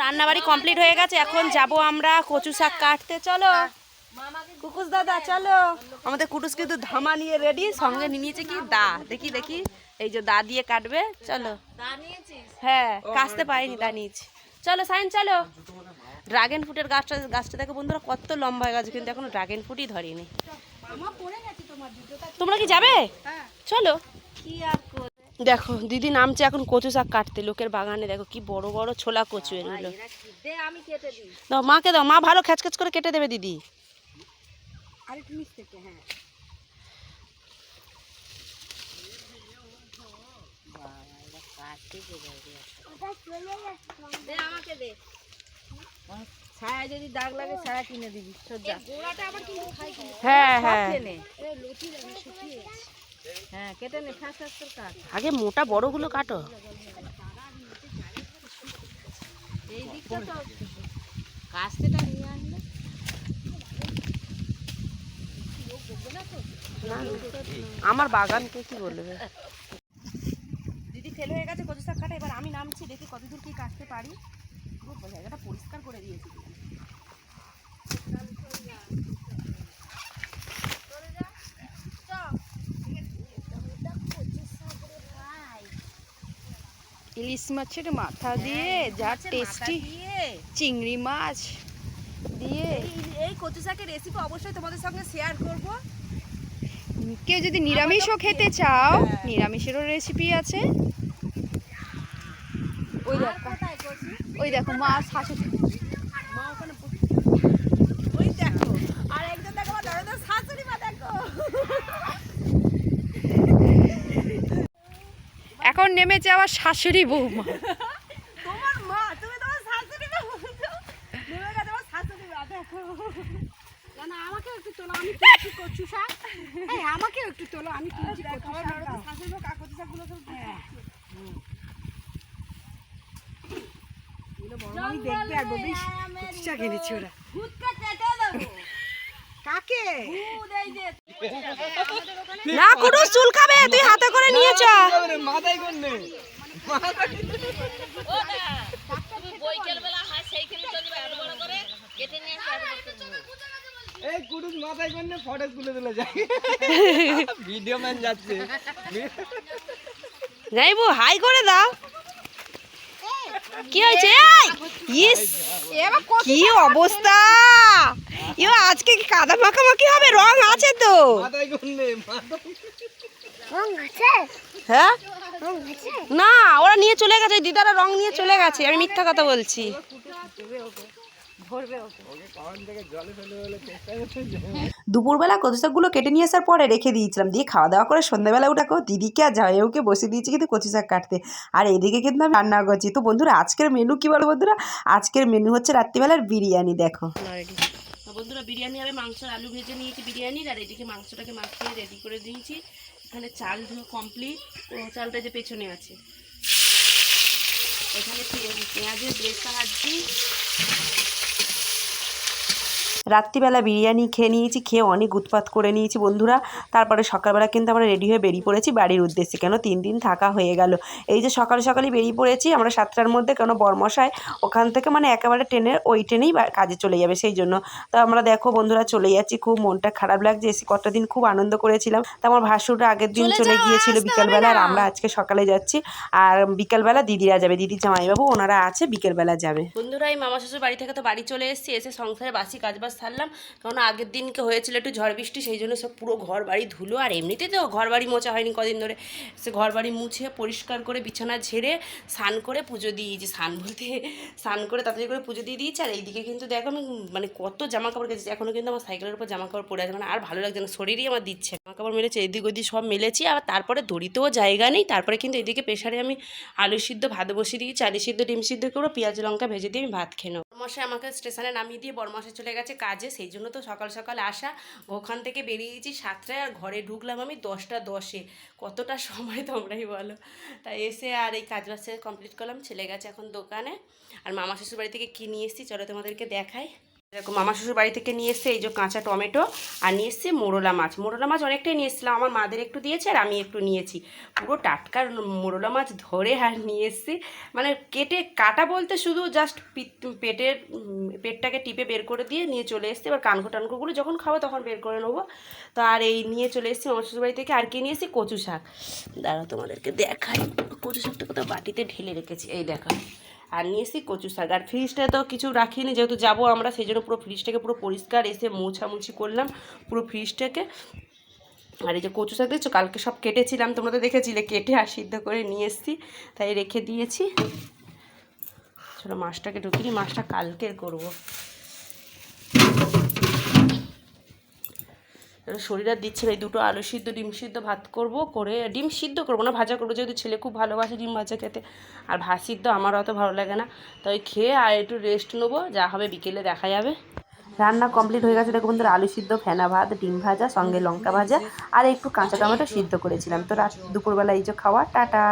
রান্নাবাড়ি কমপ্লিট হয়ে গেছে, এখন যাব আমরা কচু শাক কাটতে। চলো কুকুস দাদা চলো। আমাদের কুটুস কিন্তু ধামা নিয়ে রেডি, সঙ্গে নিয়েছে কি দা, দেখি দেখি এই যে দা দিয়ে কাটবে। চলো। হ্যাঁ কাটতে পারিনি, দা নিয়েছি। চলো সাইন চলো। ড্রাগন ফ্রুটের গাছটা দেখো বন্ধুরা কত লম্বা হয়ে গেছে, কিন্তু এখনো ড্রাগন ফ্রুটই ধরেনি। তোমরা কি যাবে? চলো। দেখো দিদি নামছে এখন কচু শাক কাটতে লোকের বাগানে। দেখো কি বড় বড় ছোলা কচু এগুলো। দাও মাকে দাও, মা ভালো খ্যাচ করে কেটে দেবে দিদি। ছায়া যদি দাগ লাগে ছায়া কিনে দিবি। হ্যাঁ হ্যাঁ হ্যাঁ কেটে নে, ফাঁস ফাঁস করে কাট। আগে মোটা বড়গুলো কাটো। এই দিকটা তো কাস্তেটা নিয়ে আসলে আমার বাগানকে কি বলবে। দিদি ফেল হয়ে গেছে কচু শাক কাটা, এবার আমি নামছি, দেখি কতদূর কি কাটতে পারি। পুরো জায়গাটা পরিষ্কার করে দিয়েছি। ইলিশ মাছের মাথা দিয়ে যা টেস্টি, চিংড়ি মাছ দিয়ে এই কচু শাকের রেসিপি অবশ্যই তোমাদের সঙ্গে শেয়ার করব। কেউ যদি নিরামিষও খেতে চাও, নিরামিষেরও রেসিপি আছে। ওই দেখো মা শাশুড়ি, মা ওখানে ওই দেখো, আর একজন দেখো আমার ননদের শাশুড়ি মা দেখো। এখন নেমেছে আমার শাশুড়ি বৌমা। তোমার মা, তুমি তোমার শাশুড়ি মা বলছো। নেমে গেছে আমার শাশুড়ি মা দেখো। না আমাকে একটু তোলো, আমি কিনছি কচু শাক। এই আমাকে একটু তোলো, আমি কিনছি কচু শাক। শাশুড়ি মা কচু শাকগুলো সব আমি দেখবে আর বলবি কচু শাক এনেছি ওরা। কাকে না কুটু চুল খাবে, তুই হাতে করে নিয়ে চ। মাথায় কোন নেই এই কুটুস মাথায় কোন নেই, ফটো তুলে তুলে যায়। ভিডিও ম্যান যাচ্ছে। যাইবো হাই করে দাও। কি হয়েছে? ইস কি অবস্থা, ইও আজকে কি কাদা মাখামাখি হবে? রং আছে তো। মাথায় কোন নেই, হ্যাঁ না ওরা নিয়ে চলে গেছে, দিদারা রং নিয়ে চলে গেছে, আমি মিথ্যা কথা বলছি। দুপুরবেলা কচু শাকগুলো কেটে নিয়ে আসার পরে রেখে দিয়েছিলাম, দিয়ে খাওয়া দাওয়া করে সন্ধ্যাবেলা ওটাকেও দিদিকে আর জামাইবাবুকে বসে দিয়েছি কিন্তু কচু শাক কাটতে। আর এইদিকে কিন্তু আমি রান্না করছি। তো বন্ধুরা আজকের মেনু কি বলো বন্ধুরা, আজকের মেনু হচ্ছে রাত্রিবেলার বিরিয়ানি। দেখো বন্ধুরা বিরিয়ানি হবে, মাংসের আলু ভেজে নিয়েছি বিরিয়ানির, আর এদিকে মাংসটাকে মাখিয়ে রেডি করে দিয়েছি। এখানে চাল ধুয়ে কমপ্লিট, চালটা যে পেছনে আছে। এখানে পেঁয়াজের ব্রেস্তা ভাজছি। রাত্রিবেলা বিরিয়ানি খেয়ে নিয়েছি, খেয়ে অনেক উৎপাত করে নিয়েছি বন্ধুরা। তারপরে সকালবেলা কিন্তু আমরা রেডি হয়ে বেরিয়ে পড়েছি বাড়ির উদ্দেশ্যে, কেন 3 দিন থাকা হয়ে গেল। এই যে সকালে সকালে বেরিয়ে পড়েছি আমরা 7টার মধ্যে, কেন বরমশাই ওখান থেকে মানে একেবারে ওই ট্রেনেই কাজে চলে যাবে, সেই জন্য। তো আমরা দেখো বন্ধুরা চলে যাচ্ছি, খুব মনটা খারাপ লাগছে। এসে কতটা দিন খুব আনন্দ করেছিলাম। তো আমার ভাসুরটা আগের দিন চলে গিয়েছিল বিকালবেলা, আর আমরা আজকে সকালে যাচ্ছি। আর বিকালবেলা দিদিরা যাবে, দিদি জামাইবাবু ওনারা আছে, বিকেলবেলা যাবে। বন্ধুরা এই মামা শ্বশুর বাড়ি থেকে তো বাড়ি চলে এসেছি, এসে সংসারে বাসি কাজবাজ সারলাম, কারণ আগের দিনকে হয়েছিল একটু ঝড় বৃষ্টি, সেই জন্য সব পুরো ঘর বাড়ি ধুলো। আর এমনিতে তো ঘর বাড়ি মোছা হয়নি কদিন ধরে, সে ঘর বাড়ি মুছে পরিষ্কার করে বিছানা ঝেড়ে স্নান করে পুজো দিয়েছি। স্নান করে তাড়াতাড়ি করে পুজো দিয়ে দিয়েছি। আর এইদিকে কিন্তু দেখো আমি মানে কত জামা কাপড় গেছি, এখনও কিন্তু আমার সাইকেলের উপর জামা কাপড় পরে আছে, মানে আর ভালো লাগছে না, শরীরই আমার দিচ্ছে। জামা কাপড় মেলেছি এদিক ওদিক সব মেলেছি, আর তারপরে দড়িতেও জায়গা নেই। তারপরে কিন্তু এদিকে প্রেশারে আমি আলু সিদ্ধ ভাত বসিয়ে দিয়েছি, আলু সিদ্ধ ডিম সিদ্ধ করে পেঁয়াজ লঙ্কা ভেজে দিয়ে আমি ভাত খেয়ে নেব। বরমশাই আমাকে স্টেশনে নামিয়ে দিয়ে বরমশাই চলে গেছে কাজে, সেই জন্য তো সকাল সকাল আসা। ওখান থেকে বেরিয়েছি 7টায়, আর ঘরে ঢুকলাম আমি 10টা 10-এ। কতটা সময় তোমরাই বলো। তাই এসে আর এই কাজ বাজ কমপ্লিট করলাম, ছেলে গেছে এখন দোকানে। আর মামা শ্বশুর বাড়ি থেকে কী নিয়ে এসেছি চলো তোমাদেরকে দেখাই। এরকম মামা শ্বশুর বাড়ি থেকে নিয়ে এসছে এই যে কাঁচা টমেটো, আর নিয়ে এসছে মোরলা মাছ। মোরলা মাছ অনেকটাই নিয়ে এসেছিলাম, আমার মাদের একটু দিয়েছে আর আমি একটু নিয়েছি। পুরো টাটকা মোরলা মাছ ধরে আর নিয়ে এসছি, মানে কাটা বলতে শুধু জাস্ট পেটটাকে টিপে বের করে দিয়ে নিয়ে চলে এসছি। এবার কানকো টানকোগুলো যখন খাবো তখন বের করে নেবো। তো আর এই নিয়ে চলে এসেছি মামা শ্বশুর বাড়ি থেকে। আর কি নিয়ে এসেছি? কচু শাক। দাঁড়াও তোমাদেরকে দেখাই, কচু শাকটা কোথাও বাটিতে ঢেলে রেখেছি, এই দেখো। আর নিয়েছি কচু শাক। আর ফ্রিজটায় তো কিছু রাখিনি, যেহেতু যাবো আমরা, সেই জন্য পুরো ফ্রিজটাকে পুরো পরিষ্কার এসে মোছামুছি করলাম পুরো ফ্রিজটাকে। আর এই যে কচু শাক দেখছো, কালকে সব কেটেছিলাম, তোমরা তো দেখেছিলে, কেটে আর সিদ্ধ করে নিয়ে এসেছি, তাই রেখে দিয়েছি। চলো মাছটাকে ঢুকিয়ে, মাছটা কালকের করবো। শরীর আর দিচ্ছে না, এই দুটো আলু সিদ্ধ ডিম সিদ্ধ ভাত করবো, করে ডিম সিদ্ধ করবো না, ভাজা করবো, যেহেতু ছেলে খুব ভালোবাসে ডিম ভাজা খেতে, আর ভাত সিদ্ধ আমার অত ভালো লাগে না। তাই খেয়ে আর একটু রেস্ট নেবো, যা হবে বিকেলে দেখা যাবে। রান্না কমপ্লিট হয়ে গেছে, দেখো বন্ধুরা, আলু সিদ্ধ, ফেনা ভাত, ডিম ভাজা, সঙ্গে লঙ্কা ভাজা আর একটু কাঁচা টমেটো সিদ্ধ করেছিলাম। তো দুপুরবেলা এই যে খাওয়া, টাটা।